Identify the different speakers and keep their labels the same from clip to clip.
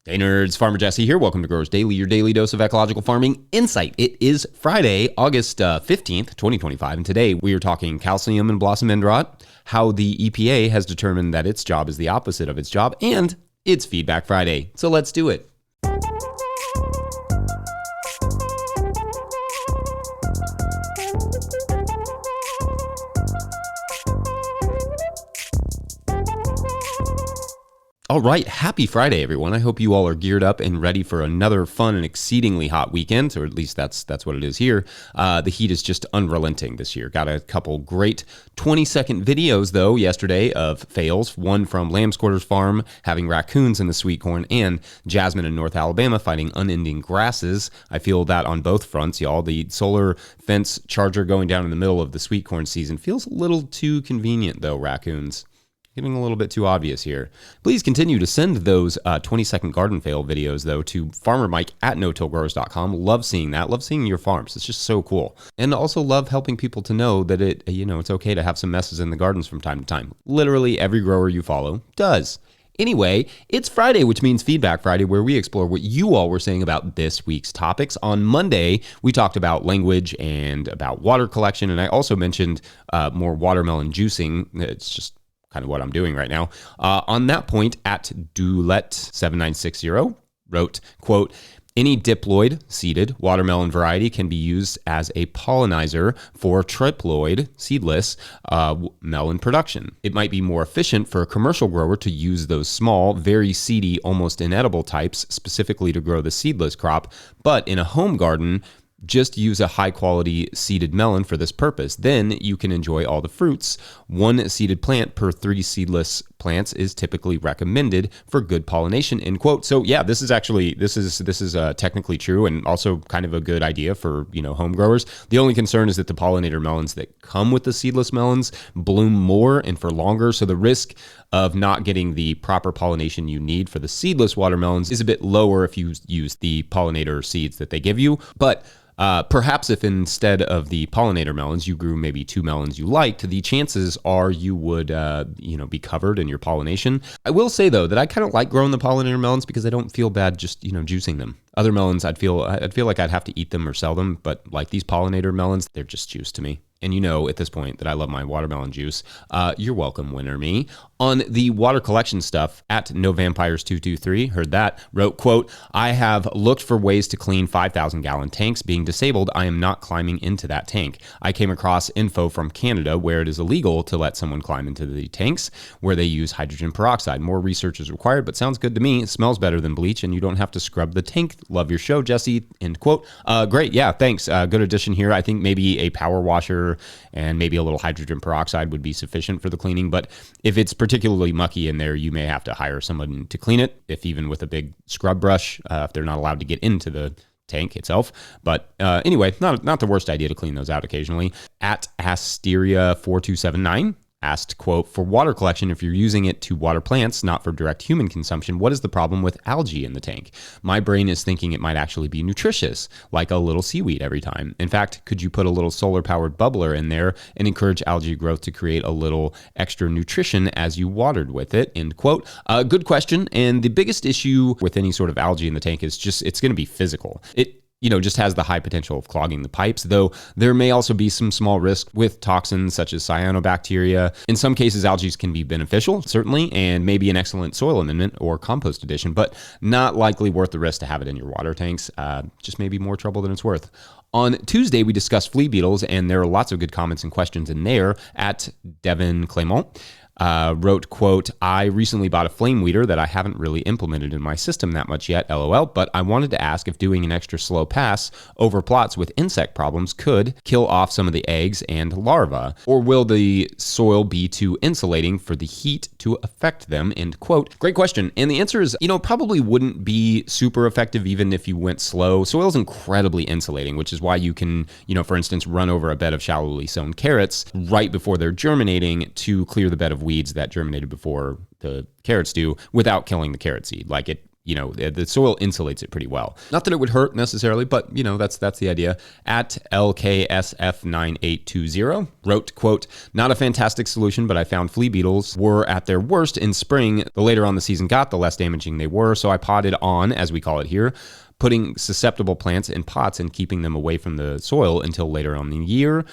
Speaker 1: Hey nerds, Farmer Jesse here. Welcome to Growers Daily, your daily dose of ecological farming insight. It is Friday, August 15th, 2025, and today we are talking calcium and blossom end rot, how the EPA has determined that its job is the opposite of its job, and it's Feedback Friday. So let's do it. All right, happy Friday, everyone. I hope you all are geared up and ready for another fun and exceedingly hot weekend, or at least that's what it is here. The heat is just unrelenting this year. Got a couple great 20-second videos, though, yesterday of fails. One from Lamb's Quarters Farm having raccoons in the sweet corn, and Jasmine in North Alabama fighting unending grasses. I feel that on both fronts, y'all. The solar fence charger going down in the middle of the sweet corn season feels a little too convenient, though, raccoons. Getting a little bit too obvious here. Please continue to send those 20-second garden fail videos, though, to farmermike@no-tillgrowers.com. Love seeing that. Love seeing your farms. It's just so cool. And also love helping people to know that it's okay to have some messes in the gardens from time to time. Literally every grower you follow does. Anyway, it's Friday, which means Feedback Friday, where we explore what you all were saying about this week's topics. On Monday, we talked about language and about water collection, and I also mentioned more watermelon juicing. It's just kind of what I'm doing right now. On that point, at Dulet7960 wrote, quote, any diploid seeded watermelon variety can be used as a pollinizer for triploid seedless melon production. It might be more efficient for a commercial grower to use those small, very seedy, almost inedible types specifically to grow the seedless crop, but in a home garden, just use a high-quality seeded melon for this purpose. Then you can enjoy all the fruits. 1 seeded plant per 3 seedless plants is typically recommended for good pollination, end quote. So yeah, this is technically true and also kind of a good idea for, home growers. The only concern is that the pollinator melons that come with the seedless melons bloom more and for longer. So the risk of not getting the proper pollination you need for the seedless watermelons is a bit lower if you use the pollinator seeds that they give you. But perhaps if instead of the pollinator melons, you grew maybe 2 melons you liked, the chances are you would, be covered in your pollination. I will say, though, that I kind of like growing the pollinator melons because I don't feel bad just, juicing them. Other melons, I'd feel like I'd have to eat them or sell them, but like these pollinator melons, they're just juice to me. And at this point that I love my watermelon juice. You're welcome, winner me. On the water collection stuff, at NoVampires223, heard that, wrote, quote, I have looked for ways to clean 5,000-gallon tanks. Being disabled, I am not climbing into that tank. I came across info from Canada where it is illegal to let someone climb into the tanks where they use hydrogen peroxide. More research is required, but sounds good to me. It smells better than bleach, and you don't have to scrub the tank. Love your show, Jesse, end quote. Great, yeah, thanks. Good addition here. I think maybe a power washer and maybe a little hydrogen peroxide would be sufficient for the cleaning. But if it's particularly mucky in there, you may have to hire someone to clean it, if even with a big scrub brush, if they're not allowed to get into the tank itself. But anyway, not the worst idea to clean those out occasionally. At Asteria4279 asked, quote, for water collection, if you're using it to water plants, not for direct human consumption, what is the problem with algae in the tank? My brain is thinking it might actually be nutritious, like a little seaweed every time. In fact, could you put a little solar-powered bubbler in there and encourage algae growth to create a little extra nutrition as you watered with it, end quote. Good question. And the biggest issue with any sort of algae in the tank is just it's going to be physical. It just has the high potential of clogging the pipes, though there may also be some small risk with toxins such as cyanobacteria. In some cases, algae can be beneficial, certainly, and maybe an excellent soil amendment or compost addition, but not likely worth the risk to have it in your water tanks. Just maybe more trouble than it's worth. On Tuesday, we discussed flea beetles, and there are lots of good comments and questions in there. At Devin Clement wrote, quote, I recently bought a flame weeder that I haven't really implemented in my system that much yet, LOL, but I wanted to ask if doing an extra slow pass over plots with insect problems could kill off some of the eggs and larvae, or will the soil be too insulating for the heat to affect them, end quote. Great question. And the answer is, probably wouldn't be super effective even if you went slow. Soil is incredibly insulating, which is why you can, for instance, run over a bed of shallowly sown carrots right before they're germinating to clear the bed of weeds that germinated before the carrots do without killing the carrot seed. Like it, the soil insulates it pretty well. Not that it would hurt necessarily, but that's the idea. At LKSF9820 wrote, quote, "Not a fantastic solution, but I found flea beetles were at their worst in spring. The later on the season got, the less damaging they were. So I potted on, as we call it here, putting susceptible plants in pots and keeping them away from the soil until later on in the year.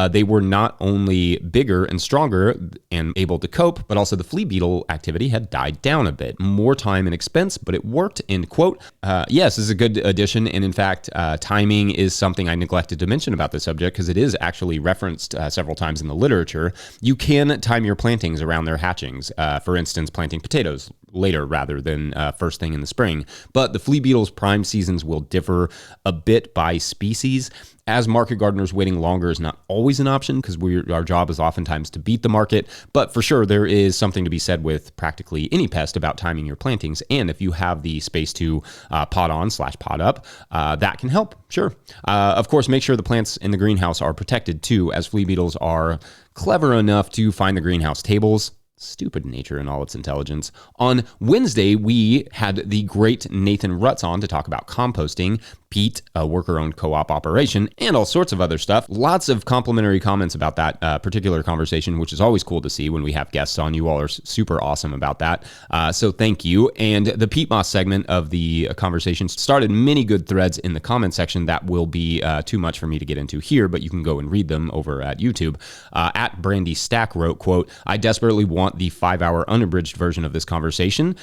Speaker 1: They were not only bigger and stronger and able to cope, but also the flea beetle activity had died down a bit. More time and expense, but it worked," end quote. Yes, this is a good addition. And in fact, timing is something I neglected to mention about this subject because it is actually referenced several times in the literature. You can time your plantings around their hatchings. For instance, planting potatoes later rather than first thing in the spring. But the flea beetle's prime seasons will differ a bit by species. As market gardeners, waiting longer is not always an option because our job is oftentimes to beat the market. But for sure, there is something to be said with practically any pest about timing your plantings. And if you have the space to pot on/pot up, that can help. Sure. Of course, make sure the plants in the greenhouse are protected too, as flea beetles are clever enough to find the greenhouse tables. Stupid nature in all its intelligence. On Wednesday, we had the great Nathan Rutz on to talk about composting, Pete, a worker-owned co-op operation, and all sorts of other stuff. Lots of complimentary comments about that particular conversation, which is always cool to see when we have guests on. You all are super awesome about that. So thank you. And the Pete Moss segment of the conversation started many good threads in the comment section that will be too much for me to get into here, but you can go and read them over at YouTube. At Brandy Stack wrote, quote, "I desperately want the 5-hour unabridged version of this conversation.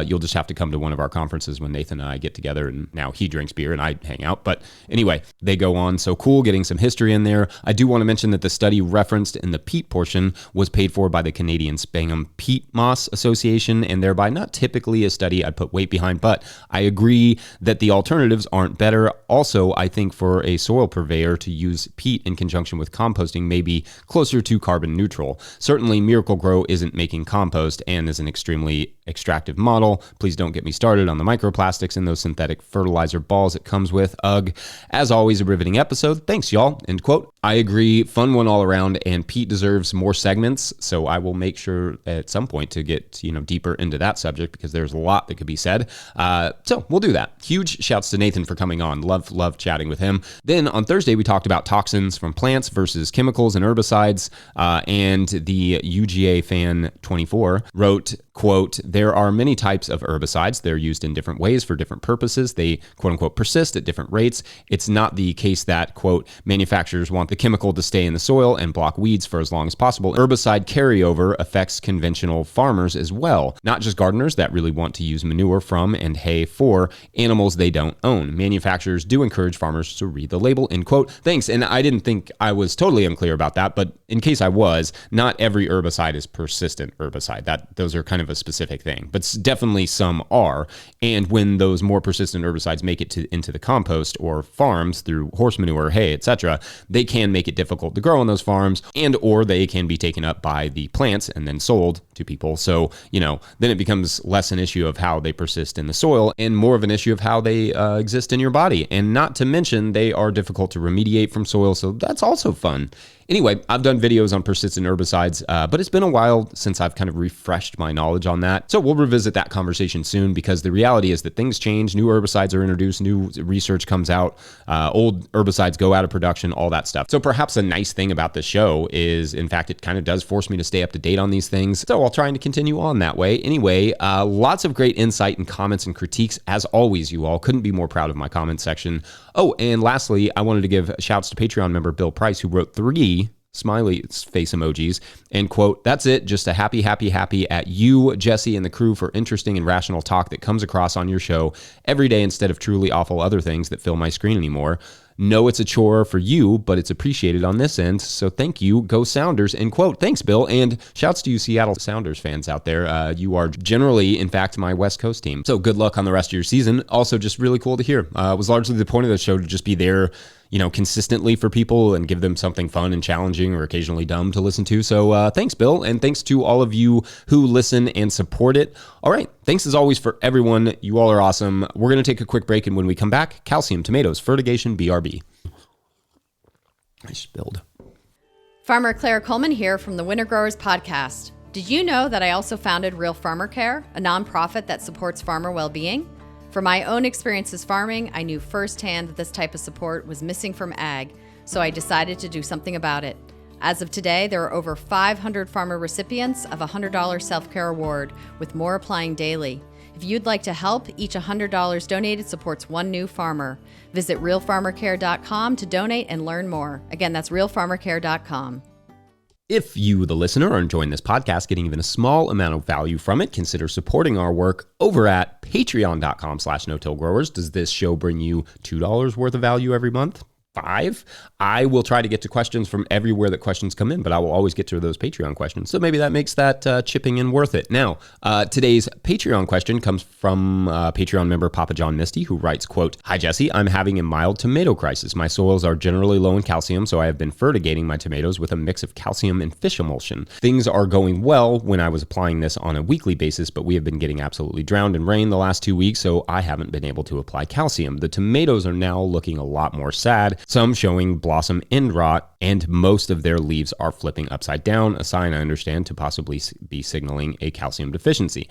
Speaker 1: You'll just have to come to one of our conferences when Nathan and I get together, and now he drinks beer and I hang out." But anyway, they go on. So cool, getting some history in there. I do want to mention that the study referenced in the peat portion was paid for by the Canadian Sphagnum Peat Moss Association, and thereby not typically a study I'd put weight behind, but I agree that the alternatives aren't better. Also, I think for a soil purveyor to use peat in conjunction with composting may be closer to carbon neutral. Certainly, Miracle-Gro isn't making compost and is an extremely extractive model. Please don't get me started on the microplastics in those synthetic fertilizer balls it comes with. Ugh. As always, a riveting episode. Thanks, y'all. End quote. I agree. Fun one all around, and Pete deserves more segments, so I will make sure at some point to get deeper into that subject because there's a lot that could be said. So we'll do that. Huge shouts to Nathan for coming on. Love chatting with him. Then on Thursday, we talked about toxins from plants versus chemicals and herbicides, and the UGA fan 24 wrote, quote, "There are many types of herbicides. They're used in different ways for different purposes. They, quote unquote, persist at different rates. It's not the case that, quote, manufacturers want the chemical to stay in the soil and block weeds for as long as possible. Herbicide carryover affects conventional farmers as well, not just gardeners that really want to use manure from and hay for animals they don't own. Manufacturers do encourage farmers to read the label," end quote. Thanks. And I didn't think I was totally unclear about that, but in case I was, not every herbicide is persistent herbicide. Those are kind of a specific thing, but definitely some are. And when those more persistent herbicides make it into the compost or farms through horse manure, hay, etc., they can make it difficult to grow on those farms, and or they can be taken up by the plants and then sold to people. So, then it becomes less an issue of how they persist in the soil and more of an issue of how they exist in your body. And not to mention, they are difficult to remediate from soil, so that's also fun. Anyway, I've done videos on persistent herbicides, but it's been a while since I've kind of refreshed my knowledge on that. So we'll revisit that conversation soon because the reality is that things change. New herbicides are introduced, new research comes out, old herbicides go out of production, all that stuff. So perhaps a nice thing about this show is, in fact, it kind of does force me to stay up to date on these things. So I'll try to continue on that way. Anyway, lots of great insight and comments and critiques. As always, you all couldn't be more proud of my comment section. Oh, and lastly, I wanted to give shouts to Patreon member Bill Price, who wrote 3 smiley face emojis and quote, "That's it. Just a happy at you, Jesse, and the crew for interesting and rational talk that comes across on your show every day instead of truly awful other things that fill my screen anymore. Know it's a chore for you, but it's appreciated on this end. So thank you. Go Sounders," end quote. Thanks, Bill. And shouts to you Seattle Sounders fans out there. You are generally, in fact, my West Coast team. So good luck on the rest of your season. Also, just really cool to hear. It was largely the point of the show to just be there, consistently for people and give them something fun and challenging or occasionally dumb to listen to. So thanks, Bill. And thanks to all of you who listen and support it. All right. Thanks as always for everyone. You all are awesome. We're going to take a quick break. And when we come back, calcium, tomatoes, fertigation, BRB. I spilled.
Speaker 2: Farmer Claire Coleman here from the Winter Growers Podcast. Did you know that I also founded Real Farmer Care, a nonprofit that supports farmer well-being? From my own experiences farming, I knew firsthand that this type of support was missing from ag, so I decided to do something about it. As of today, there are over 500 farmer recipients of a $100 self-care award, with more applying daily. If you'd like to help, each $100 donated supports one new farmer. Visit realfarmercare.com to donate and learn more. Again, that's realfarmercare.com.
Speaker 1: If you, the listener, are enjoying this podcast, getting even a small amount of value from it, consider supporting our work over at patreon.com/no-till-growers. Does this show bring you $2 worth of value every month? 5? I will try to get to questions from everywhere that questions come in, but I will always get to those Patreon questions. So maybe that makes that chipping in worth it. Now, today's Patreon question comes from Patreon member Papa John Misty, who writes, quote, "Hi, Jesse. I'm having a mild tomato crisis. My soils are generally low in calcium, so I have been fertigating my tomatoes with a mix of calcium and fish emulsion. Things are going well when I was applying this on a weekly basis, but we have been getting absolutely drowned in rain the last 2 weeks, so I haven't been able to apply calcium. The tomatoes are now looking a lot more sad, some showing blossom end rot, and most of their leaves are flipping upside down, a sign I understand to possibly be signaling a calcium deficiency.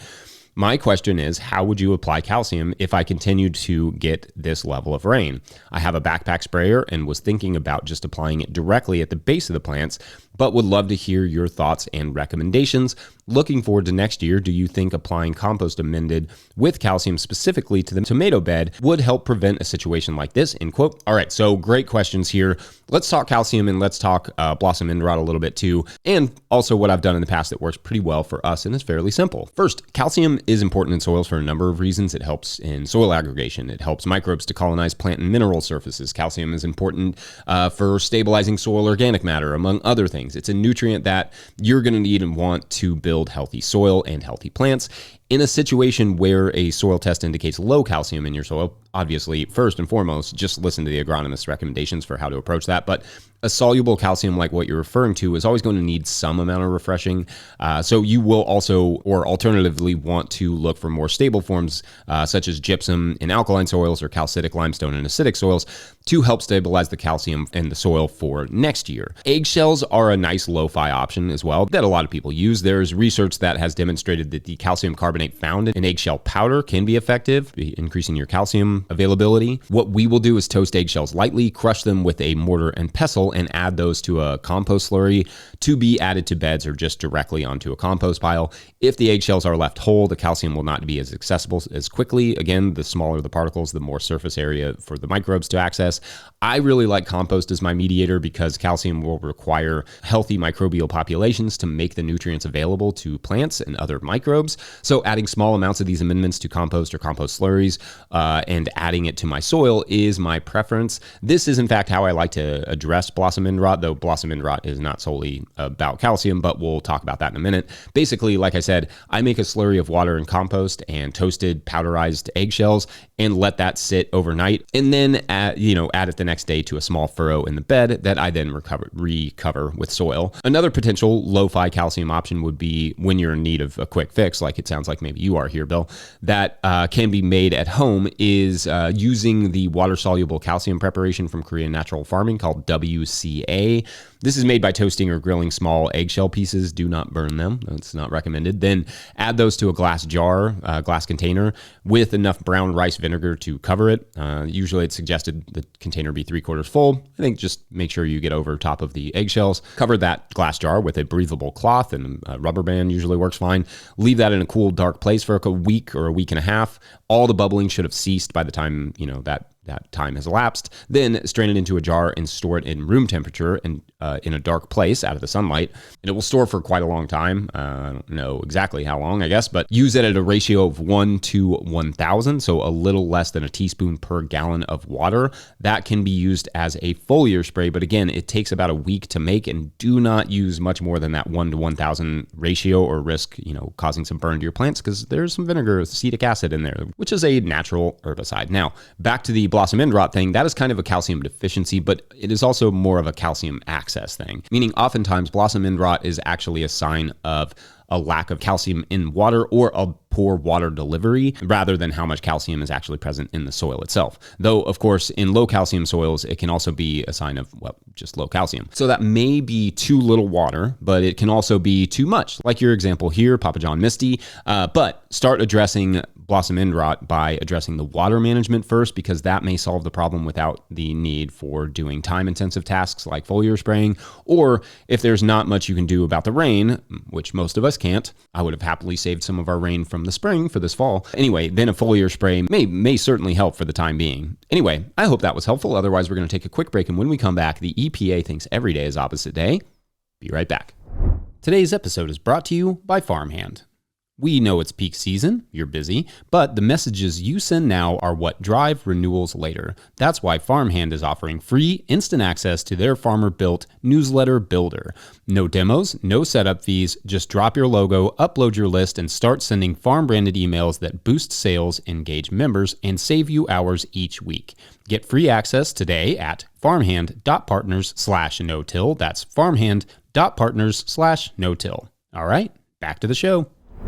Speaker 1: My question is, how would you apply calcium if I continued to get this level of rain? I have a backpack sprayer and was thinking about just applying it directly at the base of the plants, but would love to hear your thoughts and recommendations. Looking forward to next year, do you think applying compost amended with calcium specifically to the tomato bed would help prevent a situation like this?" End quote. All right, so great questions here. Let's talk calcium and let's talk blossom end rot a little bit too, and also what I've done in the past that works pretty well for us and is fairly simple. First, calcium is important in soils for a number of reasons. It helps in soil aggregation. It helps microbes to colonize plant and mineral surfaces. Calcium is important for stabilizing soil organic matter, among other things. It's a nutrient that you're going to need and want to build healthy soil and healthy plants. In a situation where a soil test indicates low calcium in your soil, obviously, first and foremost, just listen to the agronomist's recommendations for how to approach that. But a soluble calcium like what you're referring to is always going to need some amount of refreshing. So you will also, or alternatively, want to look for more stable forms, such as gypsum in alkaline soils or calcitic limestone in acidic soils, to help stabilize the calcium in the soil for next year. Eggshells are a nice lo-fi option as well that a lot of people use. There's research that has demonstrated that the calcium carbonate found in eggshell powder can be effective, increasing your calcium availability. What we will do is toast eggshells lightly, crush them with a mortar and pestle, and add those to a compost slurry to be added to beds or just directly onto a compost pile. If the eggshells are left whole, the calcium will not be as accessible as quickly. Again, the smaller the particles, the more surface area for the microbes to access. I really like compost as my mediator because calcium will require healthy microbial populations to make the nutrients available to plants and other microbes. So adding small amounts of these amendments to compost or compost slurries and adding it to my soil is my preference. This is in fact how I like to address blossom end rot, though blossom end rot is not solely about calcium, but we'll talk about that in a minute. Basically, like I said, I make a slurry of water and compost and toasted powderized eggshells and let that sit overnight, and then add it the next day to a small furrow in the bed that I then recover with soil. Another potential lo-fi calcium option would be when you're in need of a quick fix, like it sounds like maybe you are here, Bill, that can be made at home is using the water-soluble calcium preparation from Korean Natural Farming called WCA. This is made by toasting or grilling small eggshell pieces. Do not burn them. That's not recommended. Then add those to a glass jar, glass container with enough brown rice vinegar to cover it. Usually it's suggested the container be 3/4 full. I think just make sure you get over top of the eggshells. Cover that glass jar with a breathable cloth, and a rubber band usually works fine. Leave that in a cool, dark place for a week or a week and a half. All the bubbling should have ceased by the time, that time has elapsed. Then strain it into a jar and store it in room temperature and in a dark place out of the sunlight. And it will store for quite a long time. I don't know exactly how long, I guess, but use it at a ratio of 1 to 1,000, so a little less than a teaspoon per gallon of water. That can be used as a foliar spray, but again, it takes about a week to make, and do not use much more than that 1 to 1,000 ratio or risk, causing some burn to your plants, because there's some vinegar, acetic acid in there, which is a natural herbicide. Now, back to the blossom end rot thing. That is kind of a calcium deficiency, but it is also more of a calcium access thing, meaning oftentimes blossom end rot is actually a sign of a lack of calcium in water or a poor water delivery rather than how much calcium is actually present in the soil itself. Though, of course, in low calcium soils, it can also be a sign of, well, just low calcium. So that may be too little water, but it can also be too much, like your example here, Papa John Misty. But start addressing blossom end rot by addressing the water management first, because that may solve the problem without the need for doing time-intensive tasks like foliar spraying. Or if there's not much you can do about the rain, which most of us can't, I would have happily saved some of our rain from the spring for this fall. Anyway, then a foliar spray may certainly help for the time being. Anyway, I hope that was helpful. Otherwise, we're going to take a quick break, and when we come back, the EPA thinks every day is opposite day. Be right back. Today's episode is brought to you by Farmhand. We know it's peak season, you're busy, but the messages you send now are what drive renewals later. That's why Farmhand is offering free, instant access to their farmer-built newsletter builder. No demos, no setup fees, just drop your logo, upload your list, and start sending farm-branded emails that boost sales, engage members, and save you hours each week. Get free access today at farmhand.partners/no-till. That's farmhand.partners/no-till. All right, back to the show.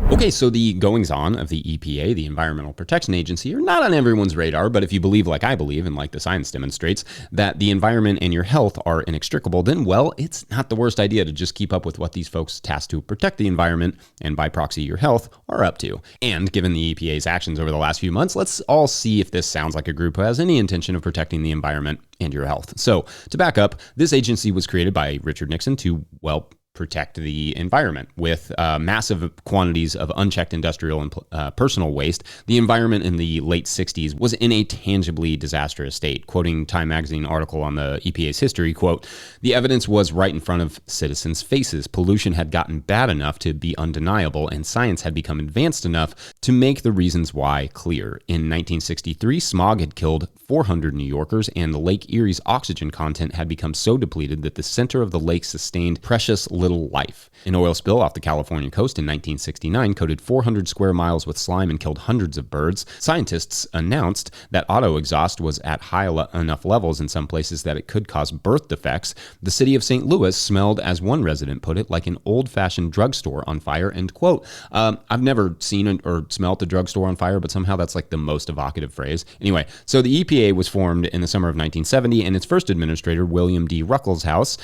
Speaker 1: Okay, so the goings-on of the EPA, the Environmental Protection Agency, are not on everyone's radar, but if you believe like I believe, and like the science demonstrates, that the environment and your health are inextricable, then, well, it's not the worst idea to just keep up with what these folks tasked to protect the environment, and by proxy your health, are up to. And given the EPA's actions over the last few months, let's all see if this sounds like a group who has any intention of protecting the environment and your health. So, to back up, this agency was created by Richard Nixon to, well, protect the environment. With massive quantities of unchecked industrial and personal waste, the environment in the late 60s was in a tangibly disastrous state. Quoting Time magazine article on the EPA's history, quote, "The evidence was right in front of citizens' faces. Pollution had gotten bad enough to be undeniable, and science had become advanced enough to make the reasons why clear. In 1963, smog had killed 400 New Yorkers, and the Lake Erie's oxygen content had become so depleted that the center of the lake sustained precious little life. An oil spill off the California coast in 1969 coated 400 square miles with slime and killed hundreds of birds. Scientists announced that auto exhaust was at high enough levels in some places that it could cause birth defects. The city of St. Louis smelled, as one resident put it, like an old-fashioned drugstore on fire," end quote. I've never seen or smelt a drugstore on fire, but somehow that's like the most evocative phrase. Anyway, so the EPA was formed in the summer of 1970, and its first administrator, William D. Ruckelshaus,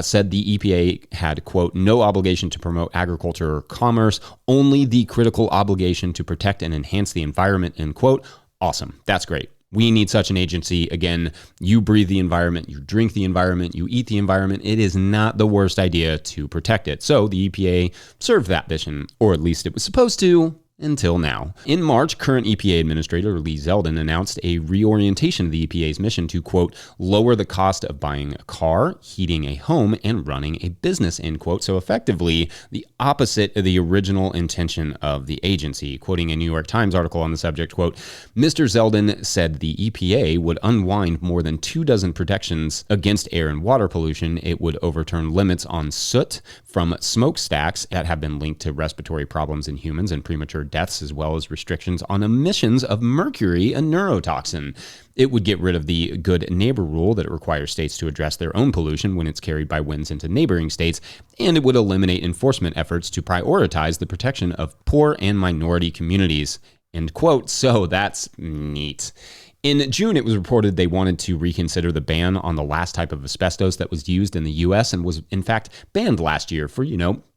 Speaker 1: said the EPA had, quote, "no obligation to promote agriculture or commerce, only the critical obligation to protect and enhance the environment," end quote. Awesome. That's great. We need such an agency. Again, you breathe the environment, you drink the environment, you eat the environment. It is not the worst idea to protect it. So the EPA served that mission, or at least it was supposed to. Until now. In March, current EPA Administrator Lee Zeldin announced a reorientation of the EPA's mission to, quote, "lower the cost of buying a car, heating a home, and running a business," end quote. So effectively, the opposite of the original intention of the agency. Quoting a New York Times article on the subject, quote, "Mr. Zeldin said the EPA would unwind more than 24 protections against air and water pollution. It would overturn limits on soot from smokestacks that have been linked to respiratory problems in humans and premature deaths, as well as restrictions on emissions of mercury, a neurotoxin. It would get rid of the good neighbor rule that requires states to address their own pollution when it's carried by winds into neighboring states, and it would eliminate enforcement efforts to prioritize the protection of poor and minority communities," end quote. So that's neat. In June, it was reported they wanted to reconsider the ban on the last type of asbestos that was used in the U.S. and was, in fact, banned last year for,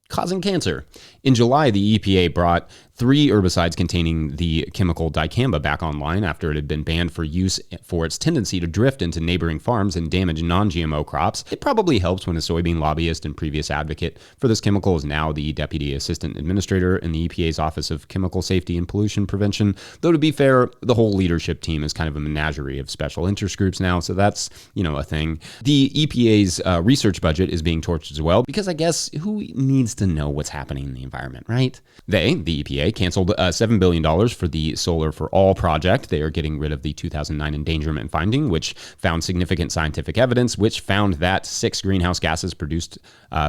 Speaker 1: causing cancer. In July, the EPA brought 3 herbicides containing the chemical dicamba back online after it had been banned for use for its tendency to drift into neighboring farms and damage non-GMO crops. It probably helps when a soybean lobbyist and previous advocate for this chemical is now the Deputy Assistant Administrator in the EPA's Office of Chemical Safety and Pollution Prevention. Though to be fair, the whole leadership team is kind of a menagerie of special interest groups now, so that's, a thing. The EPA's research budget is being torched as well, because I guess who needs to know what's happening in the environment, right? The EPA, canceled $7 billion for the Solar for All project. They are getting rid of the 2009 endangerment finding, which found significant scientific evidence, which found that 6 greenhouse gases produced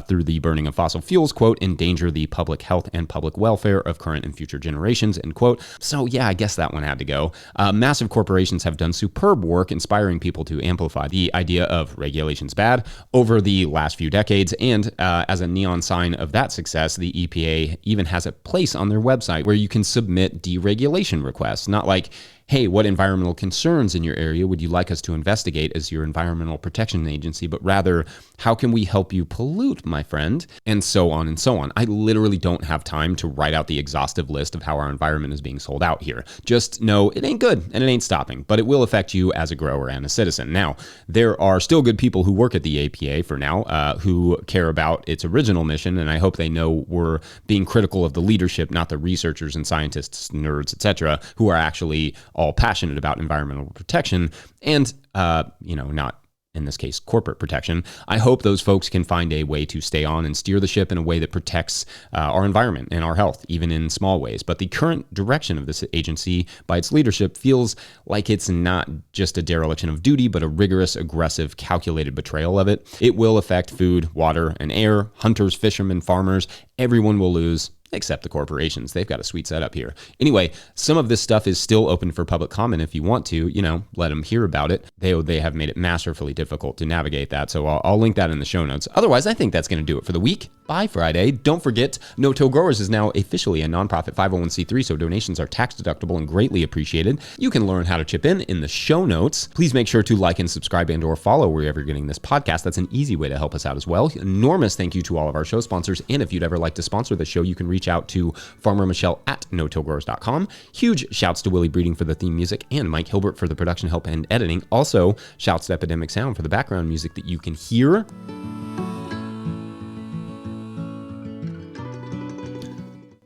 Speaker 1: through the burning of fossil fuels, quote, endanger the public health and public welfare of current and future generations, end quote. So yeah, I guess that one had to go. Massive corporations have done superb work inspiring people to amplify the idea of regulations bad over the last few decades. And as a neon sign of that success, the EPA even has a place on their website website where you can submit deregulation requests, not like, hey, what environmental concerns in your area would you like us to investigate as your environmental protection agency, but rather, how can we help you pollute, my friend? And so on and so on. I literally don't have time to write out the exhaustive list of how our environment is being sold out here. Just know it ain't good and it ain't stopping, but it will affect you as a grower and a citizen. Now, there are still good people who work at the APA for now who care about its original mission, and I hope they know we're being critical of the leadership, not the researchers and scientists, nerds, etc., who are actually all passionate about environmental protection and, not in this case, corporate protection. I hope those folks can find a way to stay on and steer the ship in a way that protects our environment and our health, even in small ways. But the current direction of this agency by its leadership feels like it's not just a dereliction of duty, but a rigorous, aggressive, calculated betrayal of it. It will affect food, water, and air, hunters, fishermen, farmers. Everyone will lose, except the corporations. They've got a sweet setup here. Anyway, some of this stuff is still open for public comment if you want to, let them hear about it. They have made it masterfully difficult to navigate that, so I'll link that in the show notes. Otherwise, I think that's going to do it for the week. By Friday, don't forget, No Till Growers is now officially a nonprofit 501c3, so donations are tax deductible and greatly appreciated. You can learn how to chip in the show notes. Please make sure to like and subscribe and or follow wherever you're getting this podcast. That's an easy way to help us out as well. Enormous thank you to all of our show sponsors, and if you'd ever like to sponsor the show, you can reach out to Farmer Michelle at notillgrowers.com. Huge shouts to Willie Breeding for the theme music and Mike Hilbert for the production help and editing. Also, shouts to Epidemic Sound for the background music that you can hear.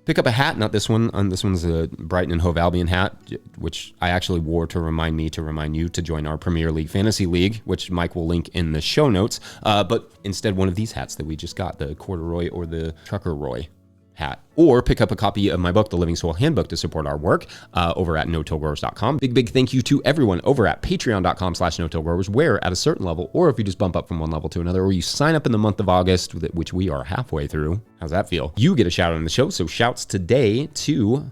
Speaker 1: Pick up a hat, not this one. This one's a Brighton and Hove Albion hat, which I actually wore to remind you to join our Premier League Fantasy League, which Mike will link in the show notes. But instead, one of these hats that we just got, the Corduroy or the Trucker Roy hat. Or pick up a copy of my book, The Living Soil Handbook, to support our work over at notillgrowers.com. Big thank you to everyone over at patreon.com/notillgrowers, where at a certain level, or if you just bump up from one level to another, or you sign up in the month of August, which we are halfway through. How's that feel? You get a shout out on the show. So shouts today to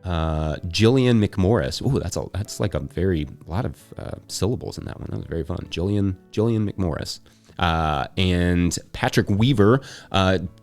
Speaker 1: Jillian McMorris. Oh, that's like a lot of syllables in that one. That was very fun. Jillian McMorris. And Patrick Weaver,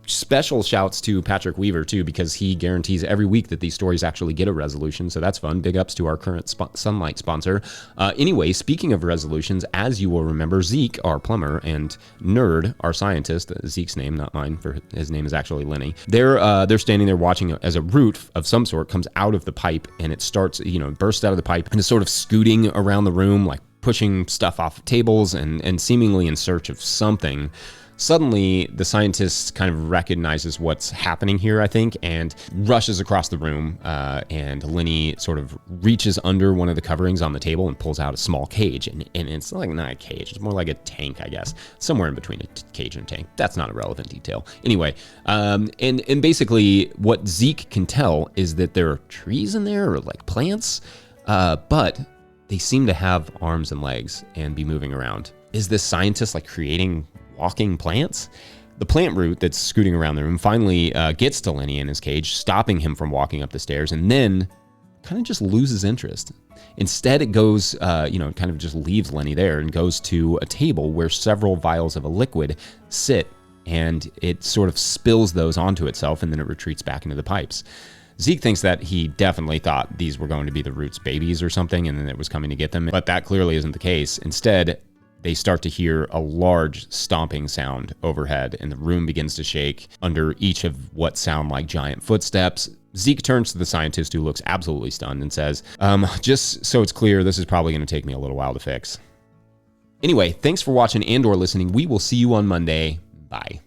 Speaker 1: special shouts to Patrick Weaver too, because he guarantees every week that these stories actually get a resolution. So that's fun. Big ups to our current Sunlight sponsor. Anyway, speaking of resolutions, as you will remember, Zeke, our plumber, and Nerd, our scientist, Zeke's name, not mine, for his name is actually Lenny. They're standing there watching as a root of some sort comes out of the pipe, and it starts, bursts out of the pipe and is sort of scooting around the room, like pushing stuff off tables and seemingly in search of something. Suddenly, the scientist kind of recognizes what's happening here, I think, and rushes across the room, and Lenny sort of reaches under one of the coverings on the table and pulls out a small cage, and it's like not a cage, it's more like a tank, I guess, somewhere in between a cage and a tank. That's not a relevant detail. Anyway, and basically what Zeke can tell is that there are trees in there, or like plants, but they seem to have arms and legs and be moving around. Is this scientist like creating walking plants? The plant root that's scooting around the room finally gets to Lenny in his cage, stopping him from walking up the stairs, and then kind of just loses interest. Instead, it goes, kind of just leaves Lenny there and goes to a table where several vials of a liquid sit, and it sort of spills those onto itself, and then it retreats back into the pipes. Zeke thinks that he definitely thought these were going to be the root's babies or something, and then it was coming to get them, but that clearly isn't the case. Instead, they start to hear a large stomping sound overhead, and the room begins to shake under each of what sound like giant footsteps. Zeke turns to the scientist, who looks absolutely stunned, and says, just so it's clear, this is probably going to take me a little while to fix. Anyway, thanks for watching and or listening. We will see you on Monday. Bye.